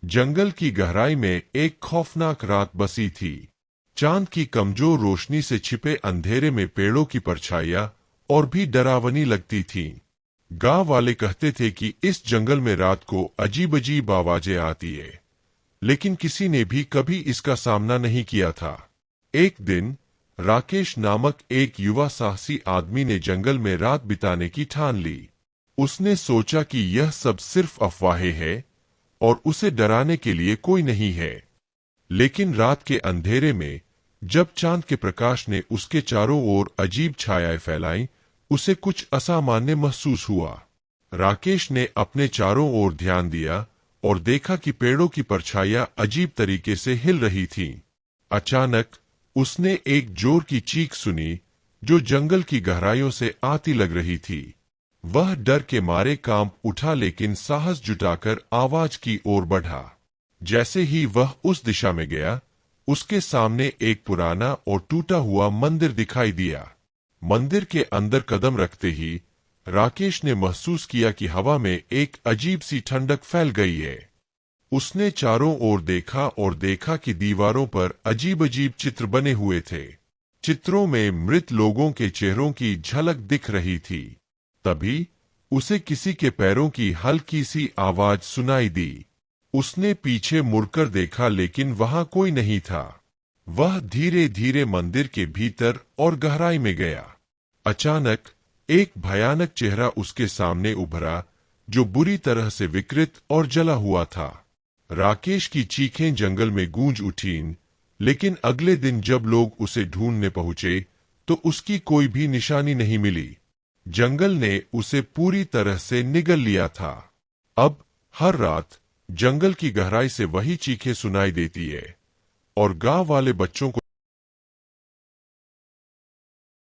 जंगल की गहराई में एक खौफनाक रात बसी थी। चांद की कमजोर रोशनी से छिपे अंधेरे में पेड़ों की परछाइयां और भी डरावनी लगती थीं। गांव वाले कहते थे कि इस जंगल में रात को अजीब अजीब आवाजें आती है, लेकिन किसी ने भी कभी इसका सामना नहीं किया था। एक दिन राकेश नामक एक युवा साहसी आदमी ने जंगल में रात बिताने की ठान ली। उसने सोचा कि यह सब सिर्फ अफवाहें हैं और उसे डराने के लिए कोई नहीं है। लेकिन रात के अंधेरे में जब चांद के प्रकाश ने उसके चारों ओर अजीब छायाएं फैलाई, उसे कुछ असामान्य महसूस हुआ। राकेश ने अपने चारों ओर ध्यान दिया और देखा कि पेड़ों की परछाइयां अजीब तरीके से हिल रही थीं। अचानक उसने एक जोर की चीख सुनी जो जंगल की गहराइयों से आती लग रही थी। वह डर के मारे कांप उठा, लेकिन साहस जुटाकर आवाज की ओर बढ़ा। जैसे ही वह उस दिशा में गया, उसके सामने एक पुराना और टूटा हुआ मंदिर दिखाई दिया। मंदिर के अंदर कदम रखते ही राकेश ने महसूस किया कि हवा में एक अजीब सी ठंडक फैल गई है। उसने चारों ओर देखा और देखा कि दीवारों पर अजीब अजीब चित्र बने हुए थे। चित्रों में मृत लोगों के चेहरों की झलक दिख रही थी। तभी उसे किसी के पैरों की हल्की सी आवाज सुनाई दी। उसने पीछे मुड़कर देखा, लेकिन वहां कोई नहीं था। वह धीरे धीरे मंदिर के भीतर और गहराई में गया। अचानक एक भयानक चेहरा उसके सामने उभरा, जो बुरी तरह से विकृत और जला हुआ था। राकेश की चीखें जंगल में गूंज उठीं, लेकिन अगले दिन जब लोग उसे ढूंढने पहुंचे तो उसकी कोई भी निशानी नहीं मिली। जंगल ने उसे पूरी तरह से निगल लिया था। अब हर रात जंगल की गहराई से वही चीखें सुनाई देती है और गांव वाले बच्चों को